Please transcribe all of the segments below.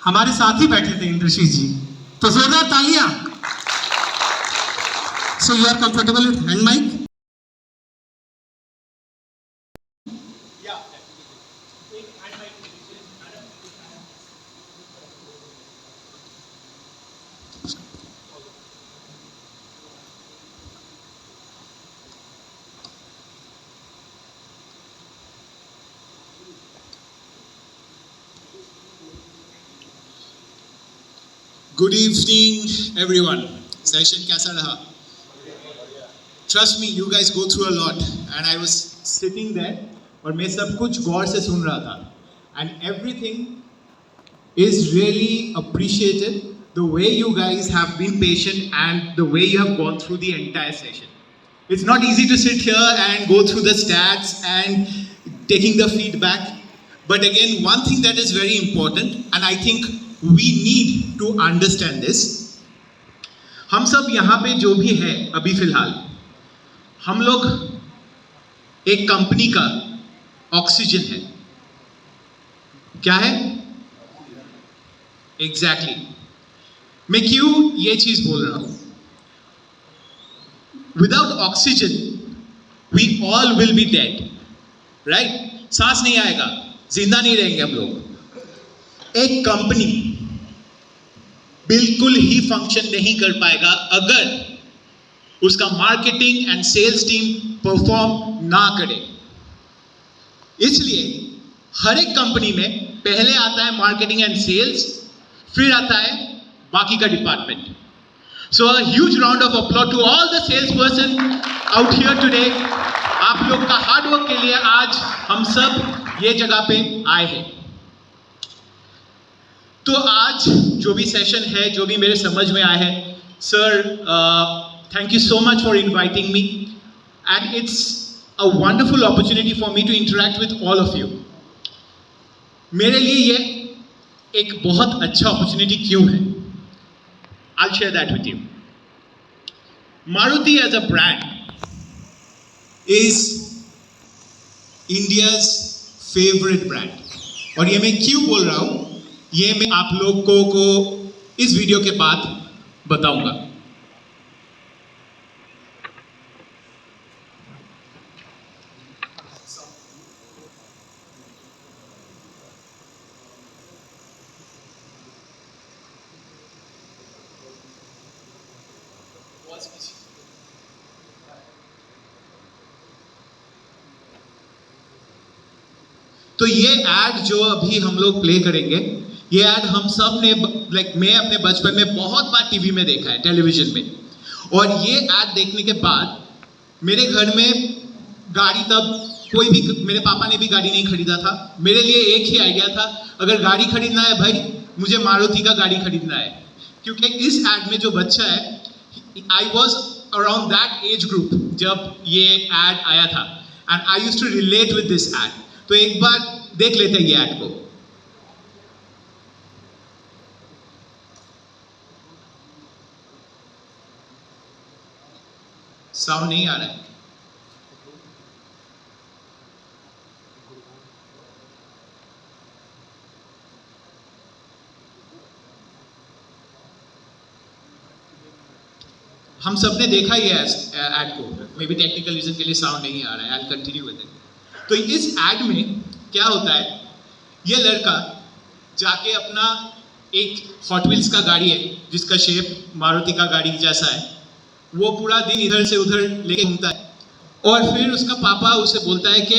हमारे साथ ही बैठे थे इंद्रशीष जी, तो जोरदार तालियां। So you are comfortable with hand mic? Good evening, everyone. Session कैसा रहा? Trust me, you guys go through a lot, and I was sitting there, और मैं सब कुछ गौर से सुन रहा था, and everything is really appreciated. The way you guys have been patient and the way you have gone through the entire session. It's not easy to sit here and go through the stats and taking the feedback. But again, one thing that is very important, and I think we need to understand this. हम सब यहाँ पे जो भी है अभी फिलहाल, हम लोग एक कंपनी का ऑक्सीजन है। क्या है? एग्जैक्टली मैं क्यों ये चीज बोल रहा हूं? Without oxygen we all will be dead, right? सांस नहीं आएगा, जिंदा नहीं रहेंगे हम लोग। एक कंपनी बिल्कुल ही फंक्शन नहीं कर पाएगा अगर उसका marketing and sales team perform ना करे। इसलिए हर एक कंपनी में पहले आता है मार्केटिंग एंड सेल्स, फिर आता है बाकी का department. So a huge round of applause to all the sales person out here today. आप लोग का हार्ड वर्क के लिए आज हम सब ये जगह पे आए हैं। तो आज जो भी सेशन है, जो भी मेरे समझ में आया है, sir thank you so much for inviting me, and it's a wonderful opportunity for me to interact with all of you. मेरे लिए ये एक बहुत अच्छा अपॉर्चुनिटी क्यों है? I'll share that with you. Maruti as a brand is India's favorite brand. और ये मैं क्यों बोल रहा हूं, ये मैं आप लोगों को इस वीडियो के बाद बताऊंगा। तो ये एड जो अभी हम लोग प्ले करेंगे, ये एड हम सब ने मैं अपने बचपन में बहुत बार टीवी में देखा है, टेलीविजन में। और ये एड देखने के बाद मेरे घर में गाड़ी, तब कोई भी, मेरे पापा ने भी गाड़ी नहीं खरीदा था। मेरे लिए एक ही आइडिया था, अगर गाड़ी खरीदना है भाई, मुझे मारुति का गाड़ी खरीदना है। क्योंकि इस एड में जो बच्चा है, I was around that age group जब ये एड आया था, and I used to relate with this ad. तो एक बार देख लेते हैं ये ऐड को। साउंड नहीं आ रहा है। हम सबने देखा ही है ऐड को, मे बी टेक्निकल रीजन के लिए साउंड नहीं आ रहा है। I continue with it. तो इस एड में क्या होता है, ये लड़का जाके अपना एक हॉट व्हील्स का गाड़ी है जिसका शेप मारुति का गाड़ी जैसा है, वो पूरा दिन इधर से उधर लेके घूमता है। और फिर उसका पापा उसे बोलता है कि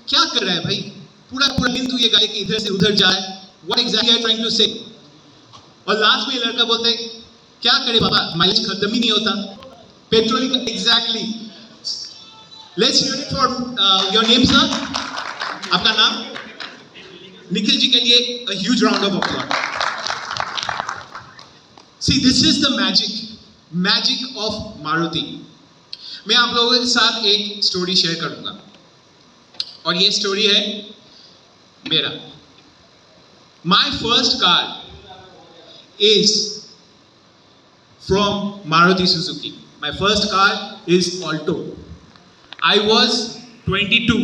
क्या कर रहा है भाई, पूरा पूरा दिन तू ये गाड़ी के इधर से उधर जाए, what exactly are trying to say. और लास्ट में ये लड़का बोलता है, क्या करे पापा, माइलेज खत्म ही नहीं होता, पेट्रोल का। Exactly. Let's hear it for your name sir. आपका नाम? निखिल जी के लिए a huge round of applause. See, this is the magic of Maruti. मैं आप लोगों के साथ एक स्टोरी शेयर करूंगा, और ये स्टोरी है मेरा। My first car is from Maruti Suzuki. My first car is Alto. I was 22.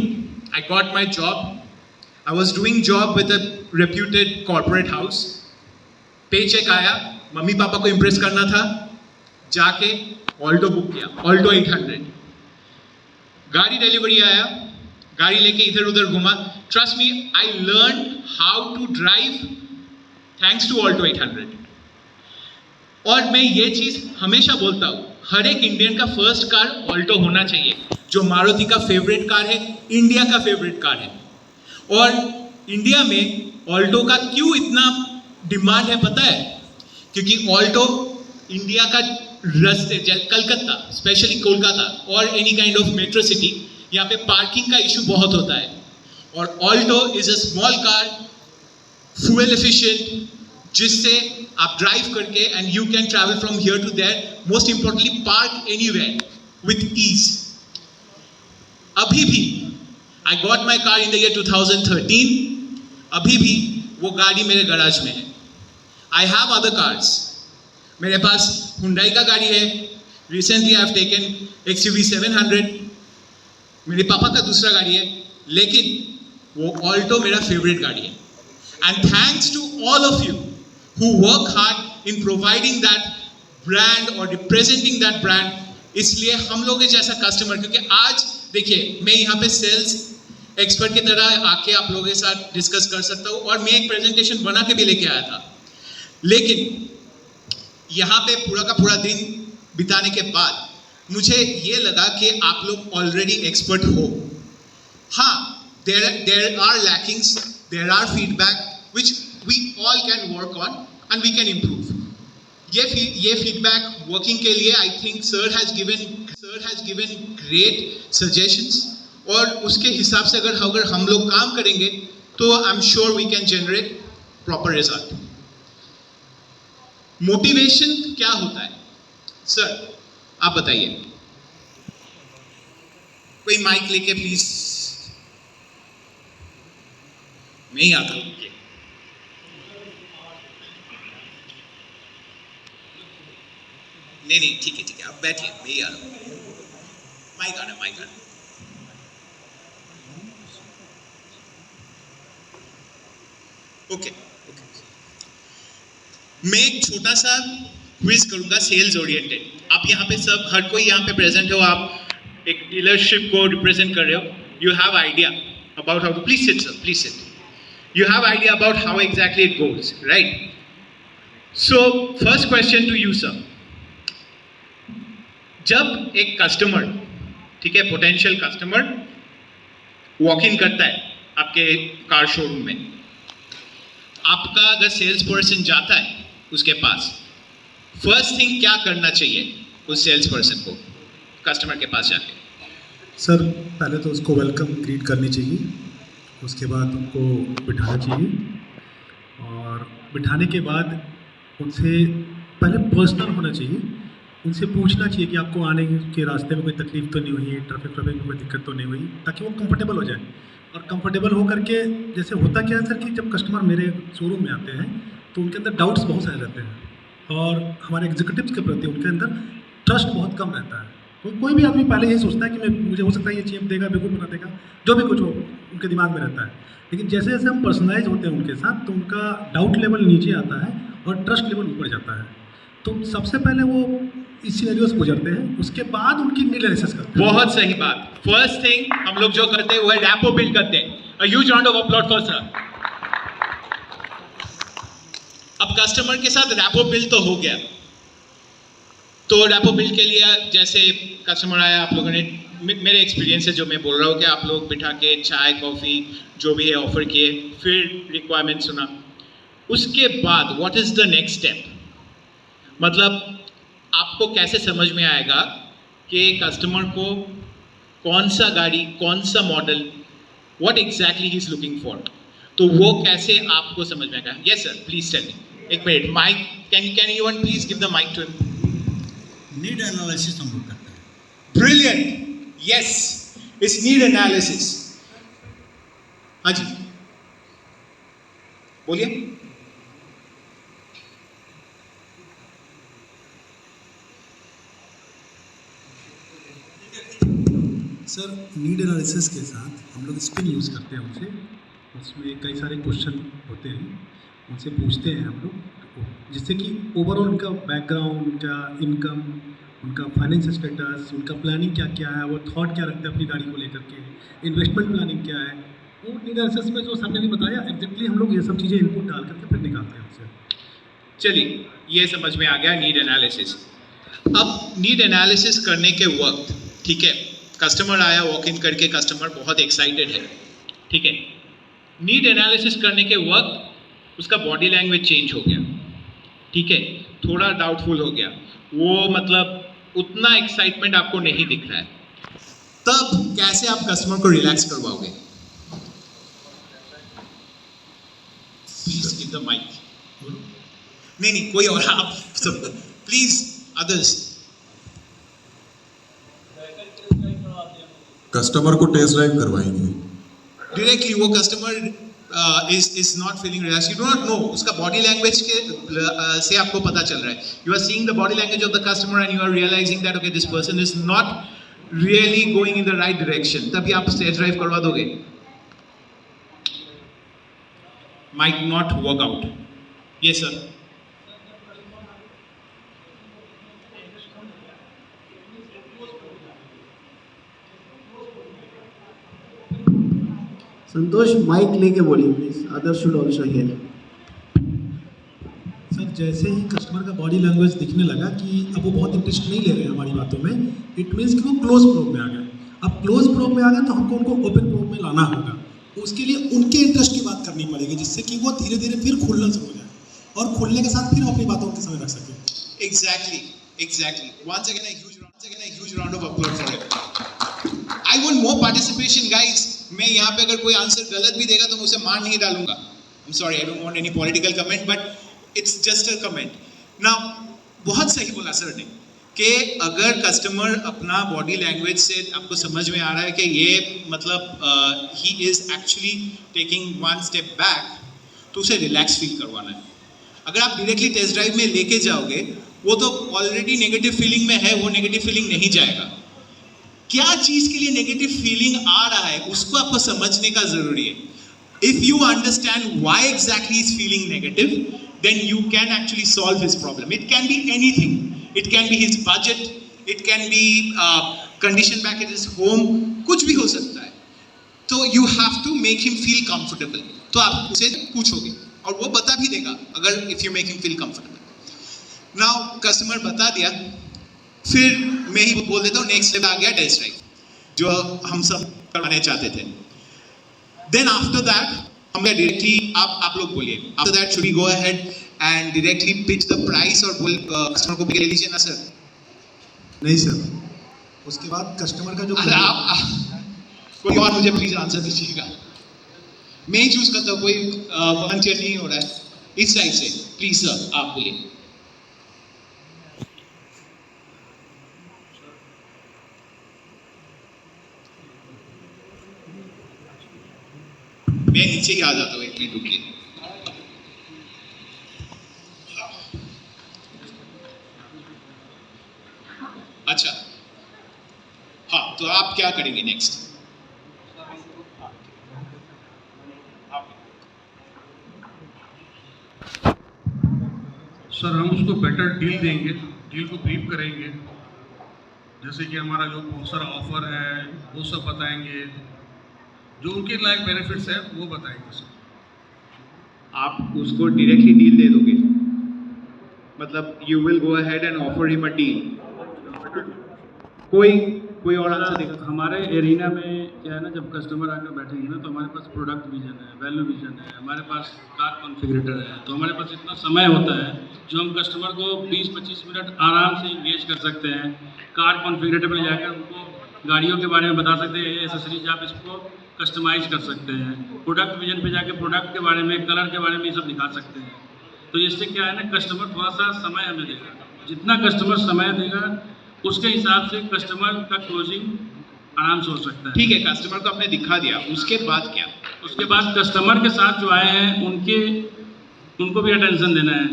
I got my job. I was doing job with a reputed corporate house, पे चेक आया, mummy papa को impress करना था, जाके Alto book किया, Alto 800। गाड़ी delivery आया, गाड़ी लेके इधर उधर घुमा। Trust me, I learn how to drive thanks to Alto 800। और मैं ये चीज हमेशा बोलता हूँ, हर एक इंडियन का फर्स्ट कार ऑल्टो होना चाहिए, जो मारुति का फेवरेट कार है, इंडिया का फेवरेट कार है। और इंडिया में ऑल्टो का क्यों इतना डिमांड है पता है? क्योंकि ऑल्टो इंडिया का रास्ते, कलकत्ता, स्पेशली कोलकाता और any kind of metro city, यहाँ पे पार्किंग का इशू बहुत होता है। और Alto is a small car, fuel efficient, जिससे आप ड्राइव करके and you can travel from here to there, most importantly park anywhere with ease. अभी भी I got my car in the year 2013, अभी भी वो गाड़ी मेरे गैराज में है। आई हैव अदर कार्स, मेरे पास हुंडई का गाड़ी है, recently I have taken XUV 700, मेरे पापा का दूसरा गाड़ी है, लेकिन वो ऑल्टो मेरा फेवरेट गाड़ी है। And thanks to all of you who work hard in providing that brand or representing that brand, इसलिए हम लोग जैसा कस्टमर, क्योंकि आज देखिए मैं यहाँ पे सेल्स एक्सपर्ट की तरह आके आप लोगों के साथ डिस्कस कर सकता हूँ, और मैं एक प्रेजेंटेशन बना के भी लेके आया था, लेकिन यहाँ पे पूरा का पूरा दिन बिताने के बाद मुझे ये लगा कि आप लोग ऑलरेडी एक्सपर्ट हो। हाँ, there are lackings, there are feedback which we all can work on and we can improve. ये feedback working के लिए I think sir has given great suggestions, और उसके हिसाब से अगर हम लोग काम करेंगे तो I'm sure we can generate proper result. Motivation क्या होता है सर, आप बताइए। कोई माइक लेके प्लीज, मैं ही आता हूँ। नहीं ठीक है, आप बैठिए, मैं ही आ रहा हूँ। माइक आना। ओके, मैं एक छोटा सा क्विज करूंगा सेल्स ओरिएंटेड। आप यहाँ पे सब, हर कोई यहाँ पे प्रेजेंट हो, आप एक डीलरशिप को रिप्रेजेंट कर रहे हो, you have idea about how to, please sit sir, please sit, you have idea about how exactly it goes, right? So first question to you sir, जब एक कस्टमर, ठीक है, पोटेंशियल कस्टमर वॉक इन करता है आपके car showroom में, आपका अगर सेल्स पर्सन जाता है उसके पास, फर्स्ट थिंग क्या करना चाहिए उस सेल्स पर्सन को कस्टमर के पास जाके? सर पहले तो उसको वेलकम ग्रीट करनी चाहिए, उसके बाद उनको बिठाना चाहिए, और बिठाने के बाद उनसे पहले पर्सनल होना चाहिए, उनसे पूछना चाहिए कि आपको आने के रास्ते में कोई तकलीफ तो नहीं हुई, ट्रैफिक में कोई दिक्कत तो नहीं हुई, ताकि वो कंफर्टेबल हो जाए। और कंफर्टेबल हो करके, जैसे होता क्या है सर कि जब कस्टमर मेरे शोरूम में आते हैं तो उनके अंदर डाउट्स बहुत सारे रहते हैं, और हमारे एग्जीक्यूटिव्स के प्रति उनके अंदर ट्रस्ट बहुत कम रहता है। कोई भी आदमी पहले यही सोचता है कि मुझे हो सकता है ये चीज़ देगा, बिल्कुल बना देगा, जो भी कुछ हो उनके दिमाग में रहता है। लेकिन जैसे जैसे हम पर्सनलाइज होते हैं उनके साथ, तो उनका डाउट लेवल नीचे आता है और ट्रस्ट लेवल ऊपर जाता है। तो सबसे पहले वो इस सिनेरियो से गुजरते हैं, उसके बाद उनकी नीड एनालिसिस करते हैं। बहुत सही बात। फर्स्ट थिंग हम लोग जो करते हैं वो है रैपो बिल्ड करते हैं। अ huge round of applause for sir. अब कस्टमर के साथ रैपो बिल्ड तो हो गया, तो रैपो बिल्ड के लिए जैसे कस्टमर आया, आप लोगों ने, मेरे एक्सपीरियंस से जो मैं बोल रहा हूँ कि आप लोग बिठा के चाय कॉफ़ी जो भी है ऑफर किए, फिर रिक्वायरमेंट सुना, उसके बाद what is the next step? मतलब आपको कैसे समझ में आएगा कि कस्टमर को कौन सा गाड़ी, कौन सा model, what exactly he is looking for, तो वो कैसे आपको समझ में आएगा? Yes sir, please tell me. एक minute, mic, can you one please give the mic to him? Need analysis हम लोग करते हैं। Brilliant, yes, it's need analysis. हाँ जी, बोलिए। सर नीड एनालिसिस के साथ हम लोग स्पिन यूज़ करते हैं उनसे, उसमें कई सारे क्वेश्चन होते हैं, उनसे पूछते हैं हम लोग जिससे कि ओवरऑल उनका बैकग्राउंड, उनका इनकम, उनका फाइनेंस स्टेटस, उनका प्लानिंग क्या क्या है, वो थॉट क्या रखते हैं अपनी गाड़ी को लेकर के, इन्वेस्टमेंट प्लानिंग क्या है, वो नीड एनालिसिस में जो सर ने भी बताया एग्जैक्टली हम लोग ये सब चीज़ें इनपुट डाल करके फिर निकालते हैं उससे। चलिए, ये समझ में आ गया नीड एनालिसिस। अब नीड एनालिसिस करने के वक्त, ठीक है, कस्टमर आया, वॉक इन करके कस्टमर बहुत एक्साइटेड है, ठीक है, नीड एनालिसिस करने के वक्त उसका बॉडी लैंग्वेज चेंज हो गया, ठीक है, थोड़ा डाउटफुल हो गया, वो मतलब उतना एक्साइटमेंट आपको नहीं दिख रहा है, तब कैसे आप कस्टमर को रिलैक्स करवाओगे? Please give the mic. नहीं, कोई और, आप सब प्लीज, अदर्स। कस्टमर को टेस्ट ड्राइव करवाएंगे डायरेक्टली। वो customer is not feeling relax, you do not know, उसका बॉडी लैंग्वेज के से आपको पता चल रहा है, you are seeing the body language of the customer and you are realising that okay this person is not really going in the right direction, तभी आप टेस्ट ड्राइव करवा दोगे। Might not work out. Yes sir. Santosh mic लेके बोलिए please, other should also hear. Sir जैसे ही customer का body language दिखने लगा कि अब वो बहुत इंटरेस्ट नहीं ले रहे हैं हमारी बातों में, इट मीन्स कि वो क्लोज प्रोब में आ गए। अब क्लोज प्रोब में आ गए तो हमको उनको ओपन प्रोब में लाना होगा, तो उसके लिए उनके इंटरेस्ट की बात करनी पड़ेगी, जिससे कि वो धीरे धीरे फिर खुलना शुरू हो जाए और खुलने के साथ फिर अपनी बातों के समय रख सके। Exactly. Once again, a huge round of applause for him. I want more participation, guys. मैं यहाँ पे अगर कोई आंसर गलत भी देगा तो मैं उसे मार नहीं डालूंगा। I'm sorry, I don't want any political comment, but it's just a comment. Now, बहुत सही बोला सर ने कि अगर कस्टमर अपना बॉडी लैंग्वेज से आपको समझ में आ रहा है कि ये मतलब he is actually taking one step back, तो उसे रिलैक्स फील करवाना है। अगर आप डायरेक्टली टेस्ट ड्राइव में लेके जाओगे, वो तो ऑलरेडी नेगेटिव फीलिंग में है, वो नेगेटिव फीलिंग नहीं जाएगा। क्या चीज के लिए नेगेटिव फीलिंग आ रहा है उसको आपको समझने का जरूरी है। If you understand why exactly is feeling negative, then you can actually solve his problem. It can be anything, it can be his budget, it can be condition back in his home, कुछ भी हो सकता है। तो you have to make him feel comfortable. तो आप उसे पूछोगे और वो बता भी देगा, अगर if you make him feel comfortable. Now customer बता दिया, फिर मैं ही बोल देता हूँ नेक्स्ट लेवल आ गया टेस्ट ड्राइव, जो हम सब करवाने चाहते थे। देन आफ्टर दैट हम डायरेक्टली, आप लोग बोलिए, after that should we go ahead and directly pitch the price और कस्टमर को भी ले लीजिए ना सर? नहीं सर, उसके बाद कस्टमर का जो अरे आप कोई और मुझे प्लीज आंसर दीजिएगा। मैं ही चूज करता हूँ, कोई वॉलंटियर नहीं हो रहा है इस साइड से। प्लीज सर आप बोलिए। मैं नीचे ही आ जाता हूँ, एक मिनट रुकिए। अच्छा हाँ, तो आप क्या करेंगे नेक्स्ट? सर हम उसको बेटर डील देंगे, डील को ब्रीफ करेंगे, जैसे कि हमारा जो बहुत सारा ऑफर है वो सब बताएंगे, जो उनके लायक बेनिफिट्स है वो बताएंगे सर। आप उसको डायरेक्टली डील दे दोगे, मतलब you will go ahead and offer him a deal. कोई और आंसर देगा? हमारे एरिना में क्या है ना, जब कस्टमर आकर बैठेंगे ना, तो हमारे पास प्रोडक्ट विजन है, वैल्यू विजन है, हमारे पास कार कॉन्फ़िगरेटर है, तो हमारे पास इतना समय होता है जो हम कस्टमर को 20-25 मिनट आराम से इंगेज कर सकते हैं। कार कॉन्फ़िगरेटर में जाकर उनको गाड़ियों के बारे में बता सकते हैं, ये एसेसरीज आप इसको कस्टमाइज कर सकते हैं। प्रोडक्ट विजन पे जाके प्रोडक्ट के बारे में, कलर के बारे में ये सब दिखा सकते हैं। तो इससे क्या है ना, कस्टमर थोड़ा सा समय हमें देगा, जितना कस्टमर समय देगा उसके हिसाब से कस्टमर का क्लोजिंग आराम से हो सकता है। ठीक है, कस्टमर को आपने दिखा दिया, उसके बाद क्या? उसके बाद कस्टमर के साथ जो आए हैं उनको भी अटेंशन देना है,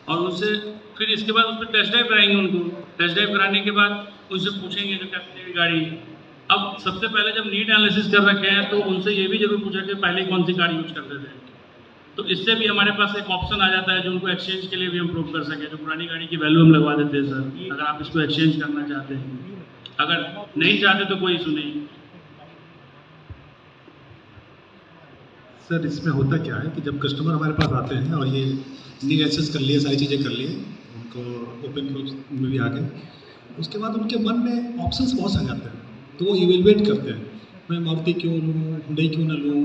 और उनसे फिर इसके बाद उस पर टेस्ट ड्राइव कराएंगे। उनको टेस्ट ड्राइव कराने के बाद उनसे पूछेंगे जो कैप्टन की गाड़ी, अब सबसे पहले जब नीड एनालिसिस कर रखे हैं तो उनसे ये भी जरूर पूछा कि पहले कौन सी गाड़ी यूज करते थे, तो इससे भी हमारे पास एक ऑप्शन आ जाता है जो उनको एक्सचेंज के लिए भी हम प्रूव कर सकें। जो पुरानी गाड़ी की वैल्यू हम लगवा देते हैं सर, अगर आप इसको एक्सचेंज करना चाहते हैं। अगर नहीं चाहते तो कोई इशू नहीं। सर इसमें होता क्या है कि जब कस्टमर हमारे पास आते हैं और ये न्यू एक्सेस कर लिए, सारी चीज़ें कर लिए, उनको ओपन ग्रुप में भी आ गए, उसके बाद उनके मन में ऑप्शंस बहुत आ जाते हैं, तो वो इवेलुएट करते हैं, मैं मारुति क्यों लूँ, हुंडई क्यों ना लूँ,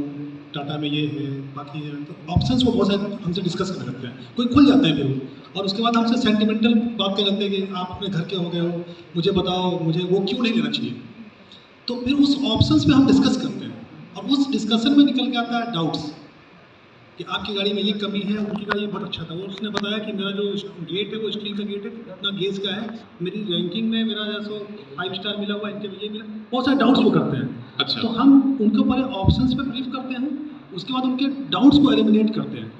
टाटा में ये है, बाकी है, तो ऑप्शंस वो बहुत सारे हमसे डिस्कस करने लगते हैं, कोई खुल जाता है फिर वो, और उसके बाद हमसे सेंटिमेंटल बात करने लगते हैं कि आप अपने घर के हो गए हो, मुझे बताओ मुझे वो क्यों नहीं लेना चाहिए। तो फिर उस ऑप्शंस पे हम डिस्कस करते हैं और उस डिस्कशन में निकल के आता है डाउट्स कि आपकी गाड़ी में ये कमी है, उनकी गाड़ी ये बहुत अच्छा था, वो उसने बताया कि मेरा जो गेट है वो स्टील का गेट है, इतना गेज का है, मेरी रैंकिंग में मेरा जैसे 5 स्टार मिला हुआ, इनके ये मिला, बहुत सारे डाउट्स वो करते हैं। अच्छा। तो हम उनको पहले ऑप्शंस पे ब्रीफ करते हैं, उसके बाद उनके डाउट्स को एलिमिनेट करते हैं।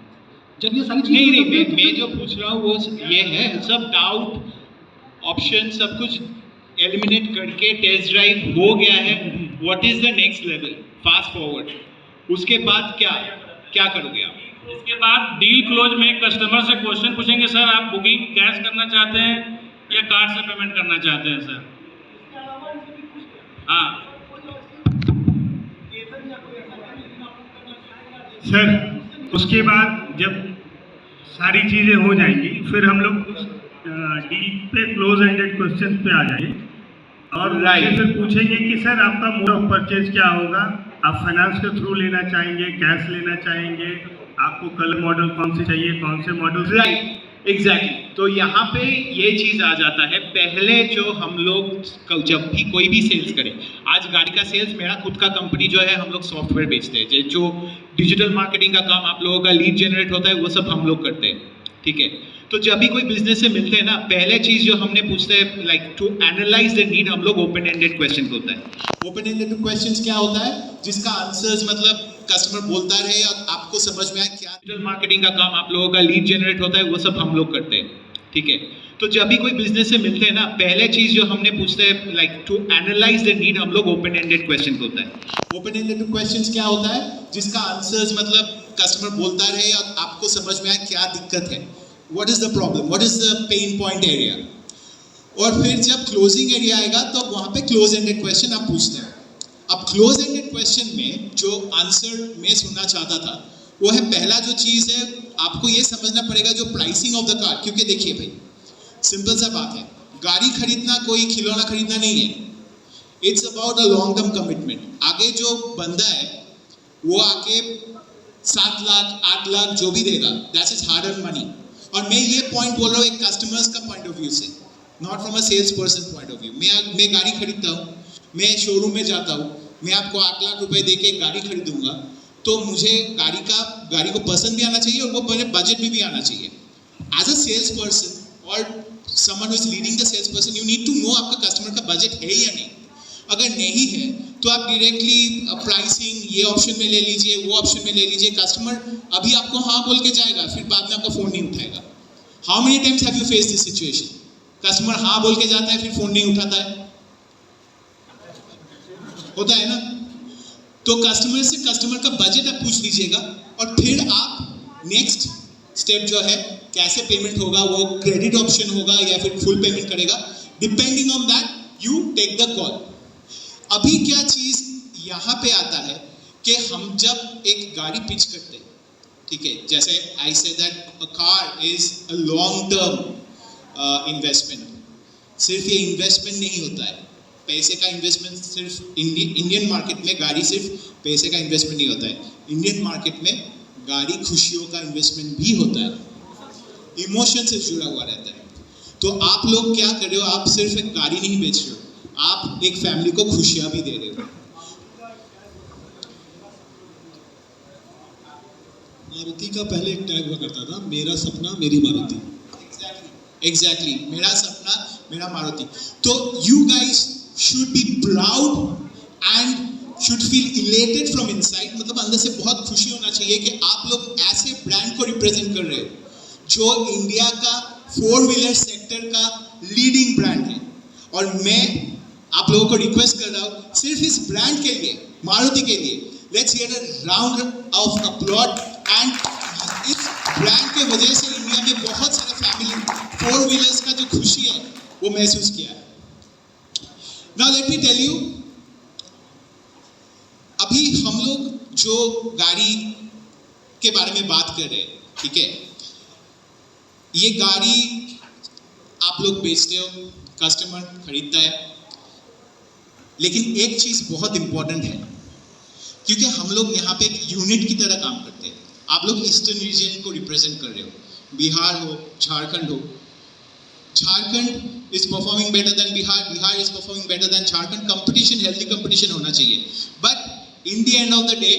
जब ये सारी चीज़ें मैं जो पूछ रहा हूँ वो ये है, सब डाउट ऑप्शन सब कुछ एलिमिनेट करके टेस्ट ड्राइव हो गया है, what is the next level, fast forward, उसके बाद क्या करोगे आप? इसके बाद डील क्लोज में कस्टमर से क्वेश्चन पूछेंगे, सर आप बुकिंग कैश करना चाहते हैं या कार्ड से पेमेंट करना चाहते हैं सर? हाँ सर, उसके बाद जब सारी चीज़ें हो जाएंगी फिर हम लोग डील पे क्लोज एंडेड क्वेश्चन पे आ जाएंगे और फिर पूछेंगे कि सर आपका मोड ऑफ परचेज क्या होगा, आप फाइनेंस के थ्रू लेना चाहेंगे, कैश लेना चाहेंगे, आपको कलर मॉडल कौन से चाहिए, कौन से मॉडल। Right, exactly. तो यहाँ पे ये चीज़ आ जाता है, पहले जो हम लोग जब भी कोई भी सेल्स करें, आज गाड़ी का सेल्स मेरा खुद का कंपनी जो है, हम लोग सॉफ्टवेयर बेचते हैं, जो डिजिटल मार्केटिंग का काम आप लोगों का लीड जनरेट होता है वो सब हम लोग करते हैं, ठीक है। तो जब भी कोई बिजनेस से मिलते हैं ना, पहले चीज़ जो हमने पूछते हैं, like to analyse the need, हम लोग ओपन एंडेड क्वेश्चन होता है। ओपन एंडेड क्वेश्चन क्या होता है, जिसका आंसर्स मतलब कस्टमर बोलता रहे और आपको समझ में आए क्या। डिजिटल मार्केटिंग का काम आप लोगों का लीड जनरेट होता है वो सब हम लोग करते हैं, ठीक है। तो जब भी कोई बिजनेस से मिलते हैं ना, पहले चीज़ जो हमने पूछते हैं, like to analyse the need, हम लोग ओपन एंडेड क्वेश्चन होता है। ओपन एंडेड क्वेश्चन क्या होता है, जिसका आंसर्स मतलब कस्टमर बोलता रहे और आपको समझ में आए क्या दिक्कत है, what is the problem, what is the pain point area. और फिर जब क्लोजिंग एरिया आएगा तो वहाँ पे क्लोज एंडेड क्वेश्चन आप पूछते हैं। अब क्लोज एंडेड क्वेश्चन में जो आंसर मैं सुनना चाहता था वो है, पहला जो चीज़ है आपको ये समझना पड़ेगा जो प्राइसिंग ऑफ द कार, क्योंकि देखिए भाई सिंपल सा बात है, गाड़ी खरीदना कोई खिलौना खरीदना नहीं है, it's about a long term commitment. आगे जो बंदा है वो आके 7 लाख 8 लाख जो भी देगा, that's is hard earn money. और मैं ये पॉइंट बोल रहा हूँ एक कस्टमर्स का पॉइंट ऑफ व्यू से, not from a sales person point of view. मैं गाड़ी खरीदता हूँ, मैं शोरूम में जाता हूँ, मैं आपको 8 लाख रुपए दे के गाड़ी खरीदूंगा, तो मुझे गाड़ी को पसंद भी आना चाहिए और वो मेरे बजट में भी आना चाहिए। एज अ सेल्स पर्सन और someone who is leading the sales person, you need to know आपका कस्टमर का बजट है या नहीं। अगर नहीं है तो आप डायरेक्टली प्राइसिंग ये ऑप्शन में ले लीजिए, वो ऑप्शन में ले लीजिए, कस्टमर अभी आपको हाँ बोल के जाएगा, फिर बाद में आपका फ़ोन नहीं उठाएगा। How many times have you face this situation, customer हाँ बोल के जाता है फिर फ़ोन नहीं उठाता है, होता है ना। तो कस्टमर से कस्टमर का बजट आप पूछ लीजिएगा और फिर आप नेक्स्ट स्टेप जो है कैसे पेमेंट होगा, वो क्रेडिट ऑप्शन होगा या फिर फुल पेमेंट करेगा, depending on that you take the call. अभी क्या चीज़ यहाँ पे आता है कि हम जब एक गाड़ी पिच करते हैं, ठीक है, जैसे I say that a car is a long term investment. सिर्फ ये इन्वेस्टमेंट नहीं होता है, पैसे का इन्वेस्टमेंट सिर्फ इंडियन मार्केट में गाड़ी सिर्फ पैसे का इन्वेस्टमेंट नहीं होता है, इंडियन मार्केट में गाड़ी खुशियों का इन्वेस्टमेंट भी होता है, इमोशन से जुड़ा हुआ रहता है। तो आप लोग क्या कर रहे हो, आप सिर्फ एक गाड़ी नहीं बेच रहे हो, आप एक फैमिली को खुशियां भी दे रहे हो। मारुति का पहले एक टैग हुआ करता था, मेरा सपना मेरी मारुति। एग्जैक्टली, मेरा सपना मेरा मारुति। तो you guys should be proud and should feel elated from inside, मतलब अंदर से बहुत खुशी होना चाहिए कि आप लोग ऐसे ब्रांड को रिप्रेजेंट कर रहे हो जो इंडिया का 4 व्हीलर सेक्टर का लीडिंग ब्रांड है। और मैं आप लोगों को रिक्वेस्ट कर रहा हूँ सिर्फ इस ब्रांड के लिए, मारुति के लिए, let's hear a round of applaud and इस ब्रांड के वजह से इंडिया में बहुत सारे फैमिली 4 व्हीलर्स का जो खुशी है वो महसूस किया है। Now let me tell you, अभी हम लोग जो गाड़ी के बारे में बात कर रहे हैं, ठीक है, ये गाड़ी आप लोग बेचते हो, कस्टमर खरीदता है, लेकिन एक चीज बहुत इंपॉर्टेंट है, क्योंकि हम लोग यहाँ पे एक यूनिट की तरह काम करते हैं। आप लोग ईस्टर्न रीजन को रिप्रेजेंट कर रहे हो, बिहार हो, झारखंड हो, Jharkhand is performing better than Bihar, Bihar is performing better than Jharkhand. Competition, healthy competition होना चाहिए। But in the end of the day,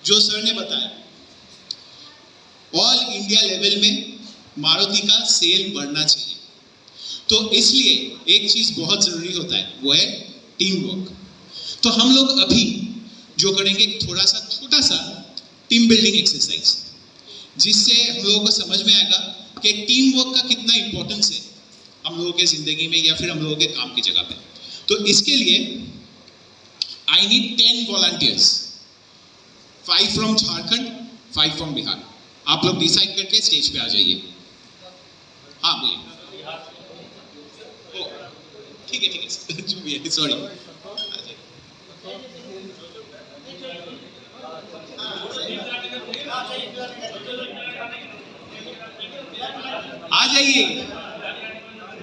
जो सर ने बताया, ऑल इंडिया लेवल में मारुति का सेल बढ़ना चाहिए। तो इसलिए एक चीज बहुत जरूरी होता है, वो है टीम वर्क। तो हम लोग अभी जो करेंगे थोड़ा सा छोटा सा टीम बिल्डिंग एक्सरसाइज, जिससे हम लोगों को समझ में आएगा कि टीम वर्क का कितना इंपॉर्टेंस है हम लोगों के जिंदगी में या फिर हम लोगों के काम की जगह पे। तो इसके लिए I need 10 volunteers, 5 from Jharkhand, 5 from Bihar. आप लोग डिसाइड करके स्टेज पे आ जाइए। हाँ बोलिए। ठीक है जो भी है, सॉरी। आ जाइए।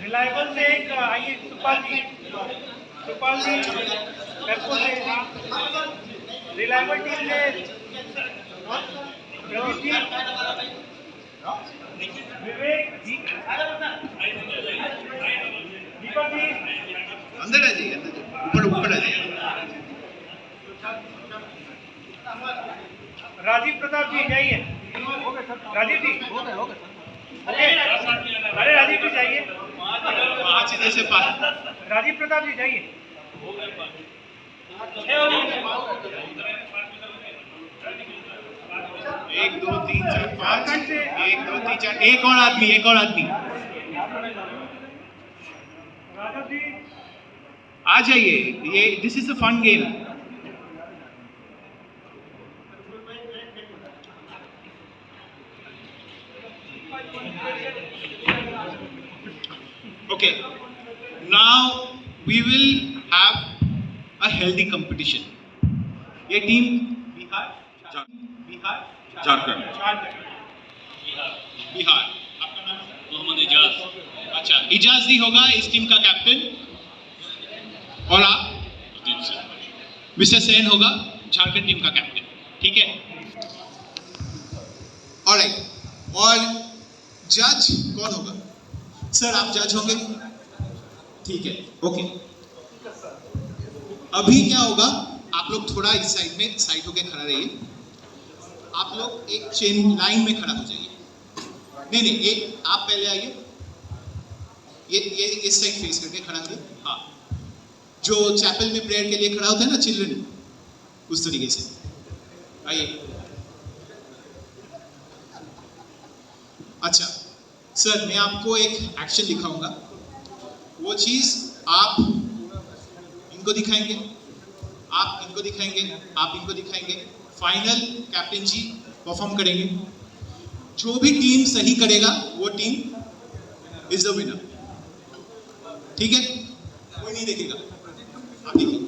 रिलायबल से एक आइए, सुपाल जी, करको से, रिलायबल टीम से प्रदीप जी, विवेक जी, दीपक जी, अंदर आ जाइए, ऊपर आ जाइए। राजीव प्रताप जी जाइए, राजीव जी, अरे राजीव जी जाइए, 5 इधर से 5। राजीव प्रताप जी जाइए। 1 2 3 4 5, 1 2 3 4, एक और आदमी। राघव जी आ जाइए, ये this is a fun game. Okay, now we will have a healthy competition. ये टीम बिहार झारखंड। बिहार। आपका नाम? मोहम्मद इजाज। अच्छा, इजाज जी होगा इस टीम का कैप्टन, और आप? मिस्टर सेन होगा झारखंड टीम का कैप्टन, ठीक है? ऑलराइट, और जज कौन होगा? सर आप जज होंगे, ठीक है, ओके। अभी क्या होगा, आप लोग थोड़ा इस साइड में साइड होके खड़ा रहिए। आप लोग एक चेन लाइन में खड़ा हो जाइए। नहीं, एक आप पहले आइए, ये इस साइड फेस करके खड़ा करिए। हाँ, जो चैपल में प्रेयर के लिए खड़ा होता है ना चिल्ड्रन, उस तरीके से आइए। अच्छा सर, मैं आपको एक एक्शन दिखाऊंगा, वो चीज आप इनको दिखाएंगे, आप इनको दिखाएंगे, आप इनको दिखाएंगे। फाइनल कैप्टन जी परफॉर्म करेंगे। जो भी टीम सही करेगा वो टीम इज द विनर, ठीक है? कोई नहीं देखेगा, आप देखिए।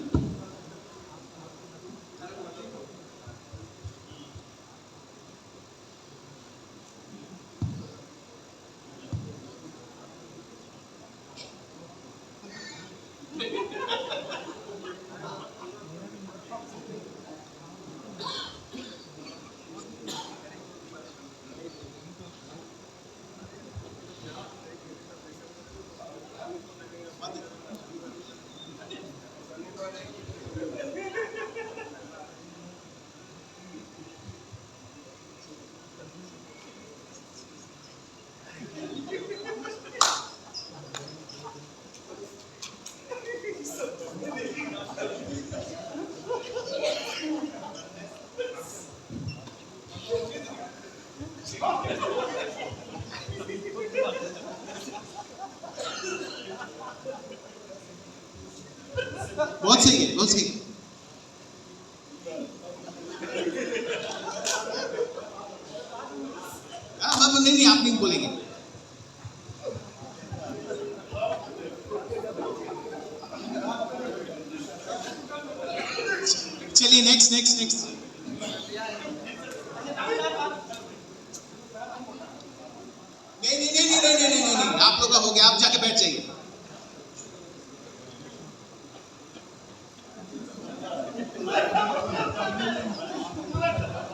बहुत सही है, बहुत सही है। नहीं आप नहीं बोलेंगे। चलिए नेक्स्ट नेक्स्ट नेक्स्ट। नहीं, आप लोग का हो गया, आप जाके बैठ जाइए।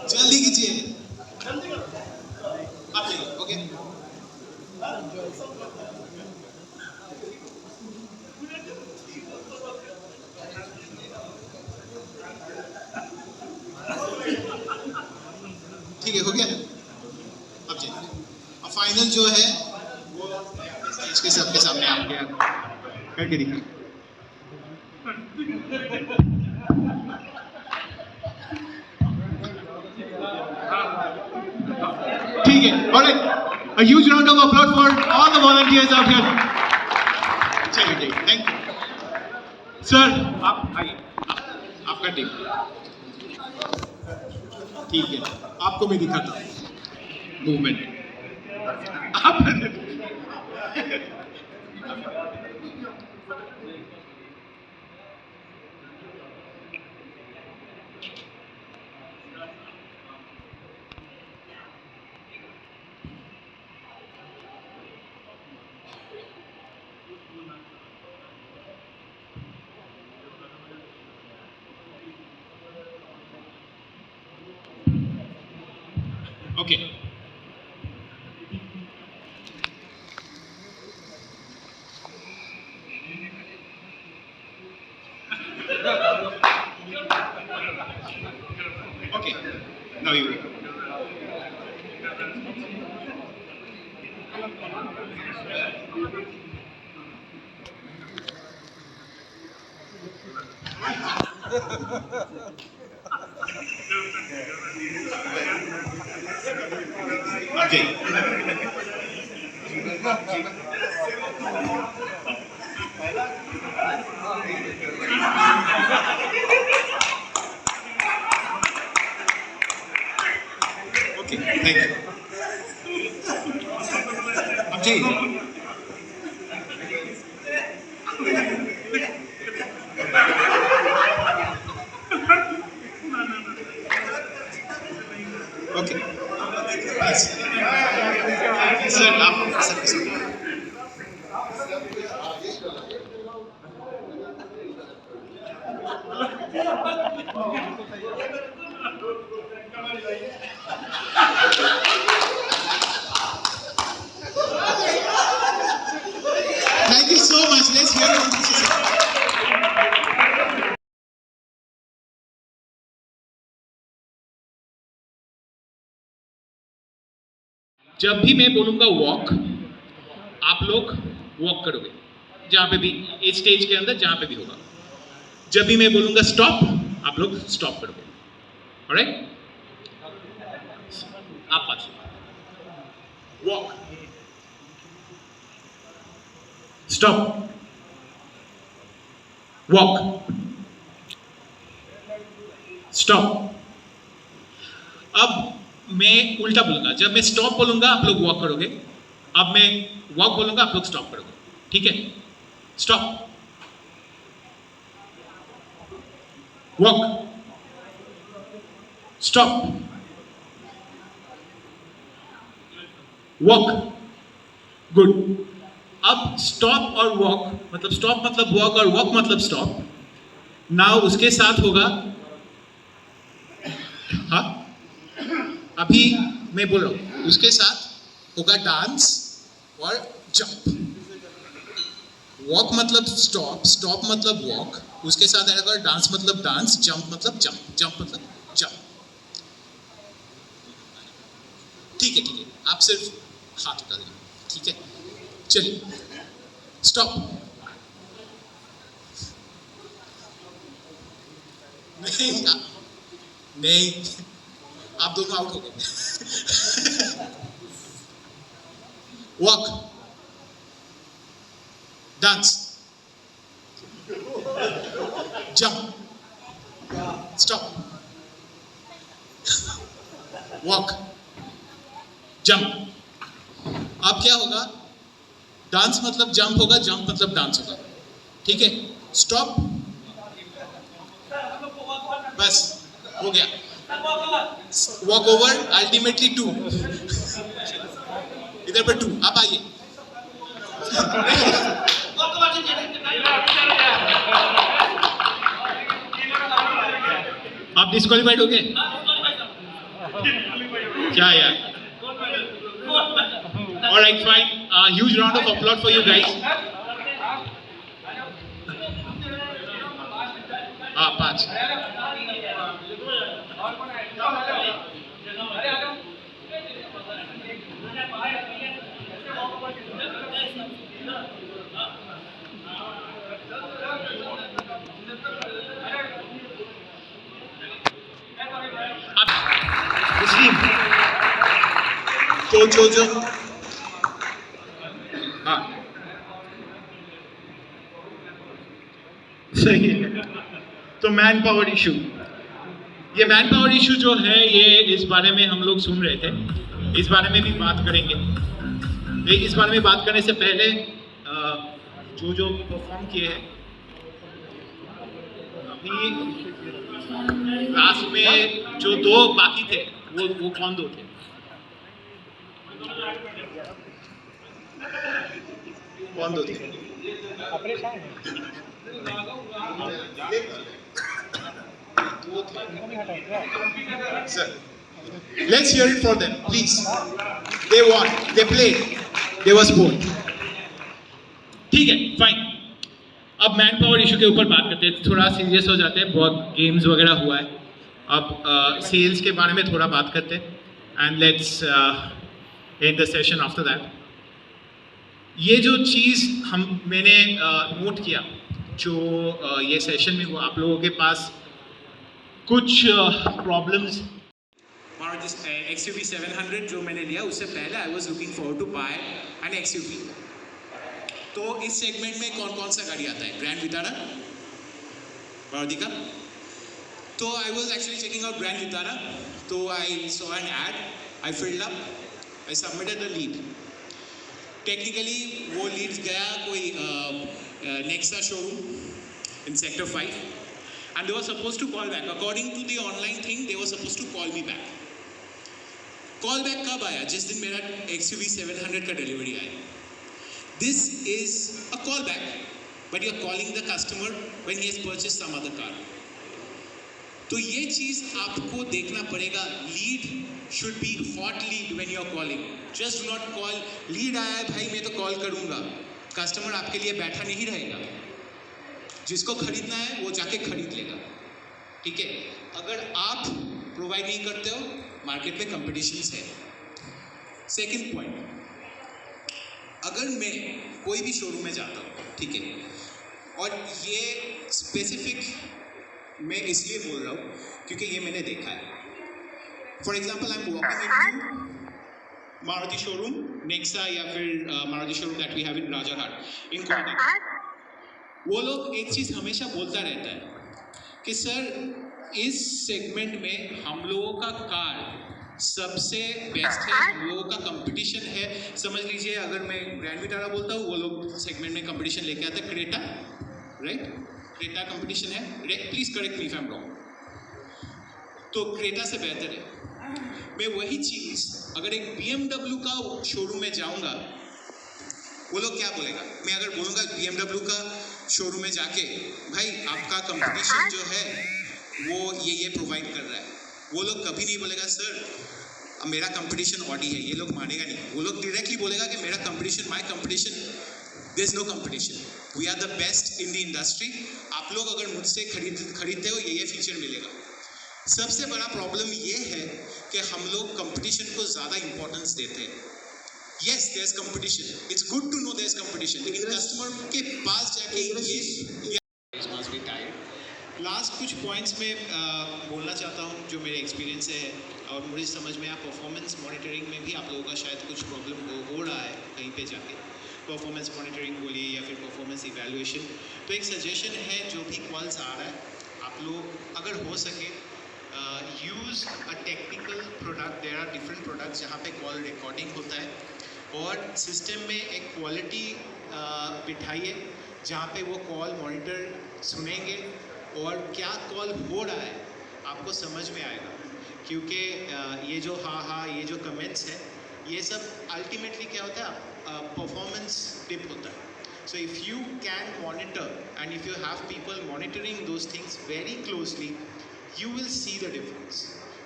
जल्दी कीजिए, आप जाइए। ओके, ठीक है, हो गया। अब जाइए। अब फाइनल जो है वो स्टेज के सबके सामने आपके करके दिखा। ठीक है, alright. A huge round of applause for all the volunteers out here. चलिए, thank you. सर, आप आइए, आपका टीम। ठीक है, आपको मैं दिखाता हूँ मूवमेंट। आप okay, okay, now you go. Okay. Okay, thank you. अब जाइए। ओके, सर आप sir thank you so much. Let's hear from this. जब भी मैं बोलूंगा वॉक, आप लोग वॉक करोगे, जहां पे भी इस स्टेज के अंदर जहां पे भी होगा। जब भी मैं बोलूंगा स्टॉप, आप लोग स्टॉप करोगे। ऑलराइट, आप पास वॉक, स्टॉप, वॉक, स्टॉप। अब मैं उल्टा बोलूंगा, जब मैं स्टॉप बोलूंगा आप लोग वॉक करोगे, अब मैं वॉक बोलूंगा आप लोग स्टॉप करोगे। ठीक है, stop, walk, stop, walk. Good. अब स्टॉप और वॉक मतलब स्टॉप मतलब वॉक और वॉक मतलब स्टॉप। नाउ उसके साथ होगा, हाँ अभी मैं बोल रहा हूं, उसके साथ होगा डांस और जंप। वॉक मतलब स्टॉप, स्टॉप मतलब वॉक, उसके साथ आएगा डांस मतलब डांस, जंप मतलब जंप, जंप मतलब जंप। ठीक है, आप सिर्फ हाथ उठा देना। ठीक है, चलिए स्टॉप। नहीं, आप दोनों आउट हो गए। Walk, dance, jump, stop, walk, jump, अब क्या होगा, डांस मतलब जंप होगा, जंप मतलब डांस होगा, ठीक है? स्टॉप, बस हो गया। वॉक ओवर अल्टीमेटली 2, इधर पर 2, आप आइए। आप डिस्क्वालीफाइड हो गए क्या यार? Alright fine, huge round of applaud for you guys. हाँ 5। जो हाँ सही है। तो मैन पावर इशू, ये मैन पावर इशू जो है, ये इस बारे में हम लोग सुन रहे थे, इस बारे में भी बात करेंगे। इस बारे में बात करने से पहले जो परफॉर्म किए हैं अभी क्लास में, जो 2 बाकी थे वो कौन 2 थे? कौन 2 थे? Sir, let's hear it for them, please. They won, they played, they were sport. ठीक है, फाइन। अब मैन पावर इशू के ऊपर बात करते हैं, थोड़ा सीरियस हो जाते हैं, बहुत गेम्स वगैरह हुआ है। अब सेल्स के बारे में थोड़ा बात करते हैं, and let's end the session after that. ये जो चीज़ मैंने नोट किया जो ये सेशन में, वो आप लोगों के पास कुछ प्रॉब्लम्स। Maruti XUV 700 जो मैंने लिया, उससे पहले I was looking forward to buy an XUV। तो इस सेगमेंट में कौन कौन सा गाड़ी आता है? ग्रैंड विटारा, मारुति का। तो I was actually checking out grand Vitara, तो I saw an ad, I filled up, I submitted the lead. Technically वो लीड गया कोई Nexa showroom in sector 5, and they were supposed to call back. According to the online thing, they were supposed to call me back. Call back कब आया? जिस दिन मेरा XUV 700 का delivery आया। This is a call back, but you're calling the customer when he has purchased some other car. तो ये चीज़ आपको देखना पड़ेगा। Lead should be hot lead when you're calling. Just do not call, lead आया है भाई मैं तो कॉल करूँगा। कस्टमर आपके लिए बैठा नहीं रहेगा, जिसको खरीदना है वो जाके खरीद लेगा, ठीक है? अगर आप प्रोवाइड नहीं करते हो, मार्केट में कंपटीशन है। सेकंड पॉइंट, अगर मैं कोई भी शोरूम में जाता हूँ, ठीक है, और ये स्पेसिफिक मैं इसलिए बोल रहा हूँ क्योंकि ये मैंने देखा है। For example, I am walking into Maruti showroom, Nexa या फिर Maruti showroom that we have in Rajarhat in Kolkata. वो लोग एक चीज़ हमेशा बोलता रहता है कि सर इस सेगमेंट में हम लोगों का कार सबसे बेस्ट है, हम लोगों का कंपटीशन है। समझ लीजिए अगर मैं ग्रैंड विटारा बोलता हूँ, वो लोग सेगमेंट में कंपटीशन लेके आते हैं क्रेटा, राइट? क्रेटा कंपटीशन है, please correct me if I am wrong. तो क्रेटा से बेहतर है। मैं वही चीज़ अगर एक BMW का शोरूम में जाऊँगा, वो लोग क्या बोलेगा? मैं अगर बोलूँगा BMW का शोरूम में जाके, भाई आपका कंपटीशन जो है वो ये प्रोवाइड कर रहा है, वो लोग कभी नहीं बोलेगा सर मेरा कंपटीशन ऑडी है, ये लोग मानेगा नहीं। वो लोग डायरेक्टली बोलेगा कि मेरा competition, my competition, there is no competition, we are the best in the industry. आप लोग अगर मुझसे खरीदते हो, ये फीचर मिलेगा। सबसे बड़ा प्रॉब्लम ये है कि हम लोग कंपटीशन को ज़्यादा इंपॉर्टेंस देते हैं। Yes, there's competition. It's good to know there's competition. लेकिन कस्टमर के पास जाके ये must be tired. लास्ट कुछ पॉइंट्स में बोलना चाहता हूँ जो मेरे एक्सपीरियंस से है और मुझे समझ में आया। परफॉर्मेंस मॉनिटरिंग में भी आप लोगों का शायद कुछ प्रॉब्लम हो रहा है कहीं पे जाके, परफॉर्मेंस मॉनिटरिंग बोलिए या फिर परफॉर्मेंस इवैल्यूएशन। तो एक सजेशन है, जो भी कॉल्स आ रहा है आप लोग अगर हो सके use a technical product. There are different products जहाँ पे कॉल रिकॉर्डिंग होता है। और सिस्टम में एक क्वालिटी बिठाइए जहाँ पे वो कॉल मॉनिटर सुनेंगे और क्या कॉल हो रहा है आपको समझ में आएगा, क्योंकि ये जो हाँ ये जो कमेंट्स है ये सब अल्टीमेटली क्या होता है, परफॉर्मेंस टिप होता है. So if you can monitor and if you have people monitoring those things very closely, you will see the difference.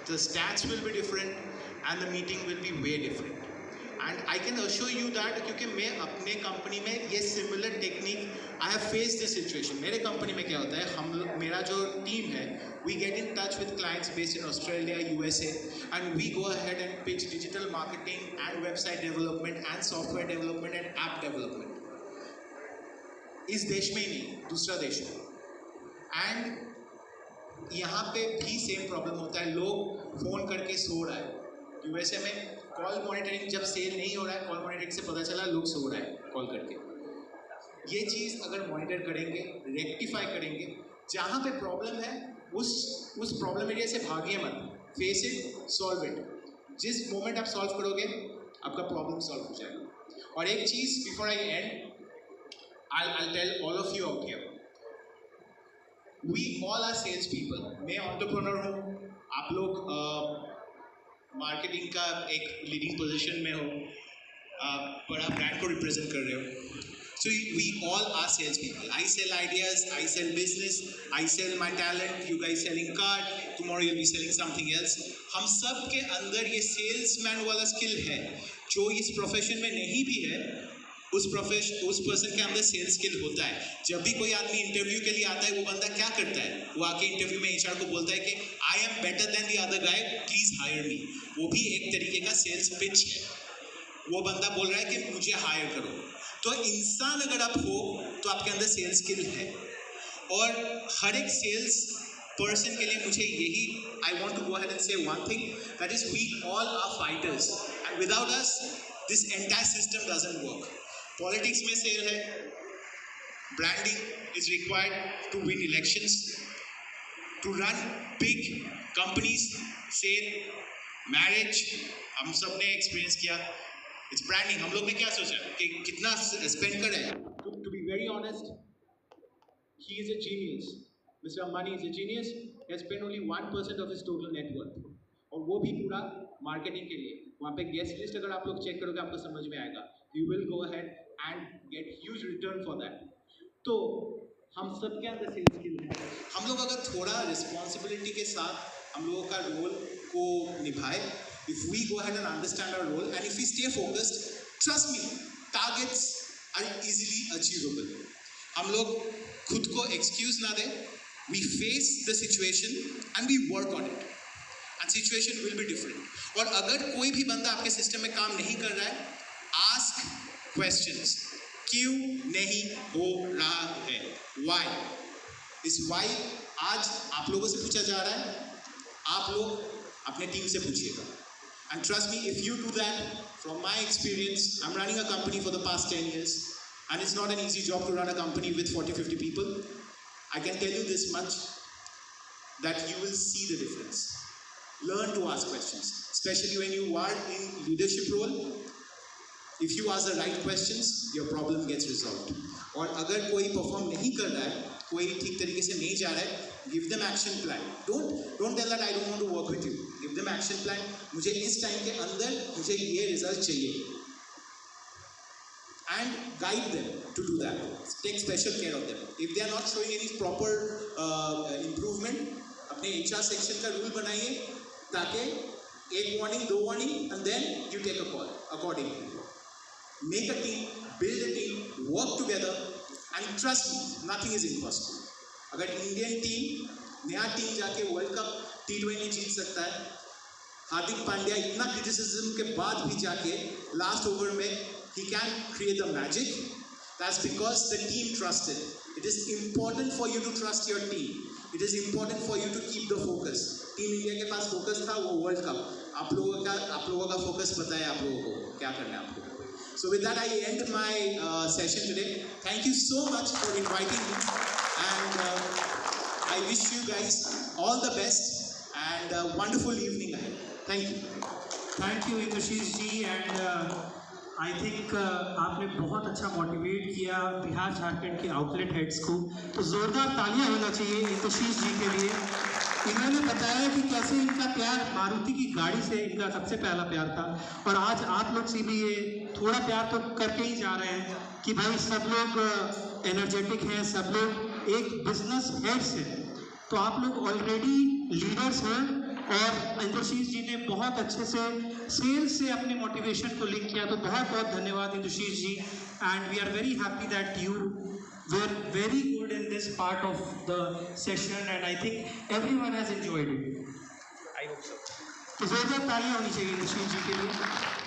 The stats will be different and the meeting will be way different. And I can assure you that क्योंकि मैं अपने company में ये similar technique I have faced this situation. मेरे company में क्या होता है, मेरा जो टीम है, we get in touch with clients based in Australia, USA, and we go ahead and pitch digital marketing and website development and software development and app development. इस देश में ही नहीं, दूसरा देश में. एंड यहाँ पे भी सेम प्रॉब्लम होता है, लोग फ़ोन करके सो रहा है. यूएसए में कॉल मॉनिटरिंग जब सेल नहीं हो रहा है, कॉल मॉनिटरिंग से पता चला लोग सो रहा है कॉल करके. ये चीज़ अगर मॉनिटर करेंगे, रेक्टिफाई करेंगे, जहाँ पे प्रॉब्लम है उस प्रॉब्लम एरिया से भागिए मत, फेस इट, सॉल्व इट. जिस मोमेंट आप सॉल्व करोगे आपका प्रॉब्लम सॉल्व हो जाएगा. और एक चीज़ before I end, I'll tell all of you out here. We all are sales people. मैं entrepreneur हूँ, आप लोग मार्केटिंग का एक लीडिंग पोजीशन में हो, बड़ा ब्रांड को रिप्रेजेंट कर रहे हो. So we all are sales people. I sell ideas, I sell business, I sell my talent. You guys selling card. Tomorrow you'll be selling something else. हम सब के अंदर ये सेल्समैन वाला स्किल है. जो इस प्रोफेशन में नहीं भी है, उस पर्सन के अंदर सेल्स स्किल होता है. जब भी कोई आदमी इंटरव्यू के लिए आता है, वो बंदा क्या करता है, वो आके इंटरव्यू में एचआर को बोलता है कि I am better than the other guy, please hire me. वो भी एक तरीके का सेल्स पिच है. वो बंदा बोल रहा है कि मुझे हायर करो. तो इंसान अगर आप हो तो आपके अंदर सेल्स स्किल है. और हर एक सेल्स पर्सन के लिए मुझे यही, I want to go ahead and say one thing, that is we all are fighters and without us this entire system doesn't work. Politics में सेल है, branding is required to win elections, to run big companies, sale, marriage. हम सब ने experience किया. It's branding. हम लोग ने क्या सोचा कि कितना स्पेंड कर रहे हैं. To be very honest, he is a genius. Mister Ambani is a genius. He has spend only 1% of his total net worth, और वो भी पूरा मार्केटिंग के लिए. वहाँ पे गेस्ट लिस्ट अगर आप लोग चेक करोगे आपको समझ में आएगा. You will go ahead and get huge return for that. तो हम सब के अंदर सेल्स स्किल है. हम लोग अगर थोड़ा रिस्पॉन्सिबिलिटी के साथ हम लोगों का रोल को निभाए, if we go ahead and understand our role and if we stay focused, trust me, targets are easily achievable. हम लोग खुद को एक्सक्यूज ना दें. We face the situation and we work on it, and situation will be different. और अगर कोई भी बंदा आपके सिस्टम में काम नहीं कर रहा है, आस्क क्वेश्चंस. क्यों नहीं हो रहा है, व्हाई. इस व्हाई आज आप लोगों से पूछा जा रहा है. आप लोग अपने टीम से पूछिएगा. And trust me, if you do that, from my experience, I am running a company for the past 10 years and it's not an easy job to run a company with 40-50 people. I can tell you this much, that you will see the difference. Learn to ask questions, especially when you are in leadership role. If you ask the right questions, your problem gets resolved. और अगर कोई perform नहीं कर रहा है, कोई ठीक तरीके से नहीं जा रहा है, give them action plan. Don't tell that I don't want to work with you. Give them action plan. मुझे इस टाइम के अंदर मुझे ये रिजल्ट चाहिए. And guide them to do that. Take special care of them. If they are not showing any proper improvement, अपने HR section का rule बनाइए ताकि एक warning, 2 warning, and then you take a call accordingly. Make a team, build a team, work together, and trust me, nothing is impossible. अगर Indian team, नया team जाके world cup T20 जीत सकता है, हार्दिक पांड्या इतना क्रिटिसिज्म के बाद भी जाके लास्ट ओवर में he can create the magic. That's because the team trusted. It is important for you to trust your team. It is important for you to keep the focus. Team India के पास focus था वो world cup. आप लोगों का focus पता है आप लोगों को क्या करना है आपको. So with that I end my session today. Thank you so much for inviting me, and I wish you guys all the best and a wonderful evening ahead. Thank you. Thank you, Indashish ji, and I think आपने बहुत अच्छा motivate किया बिहार झारखंड के outlet heads को, तो ज़ोरदार तालियां होना चाहिए इंद्रशीष जी के लिए। इन्होंने बताया कि कैसे इनका प्यार मारुति की गाड़ी से इनका सबसे पहला प्यार था, और आज आप लोग से भी ये थोड़ा प्यार तो करके ही जा रहे हैं कि भाई सब लोग एनर्जेटिक हैं, सब लोग एक बिजनेस हेड्स हैं, तो आप लोग ऑलरेडी लीडर्स हैं। और इंद्रशीष जी ने बहुत अच्छे से सेल्स से अपने मोटिवेशन को लिंक किया, तो बहुत बहुत धन्यवाद Indrashish ji. And we are very happy that you were very good in this part of the session, and I think everyone has enjoyed it. I hope so. तो जोरदार तालियां होनी चाहिए इंद्रशीष जी के लिए।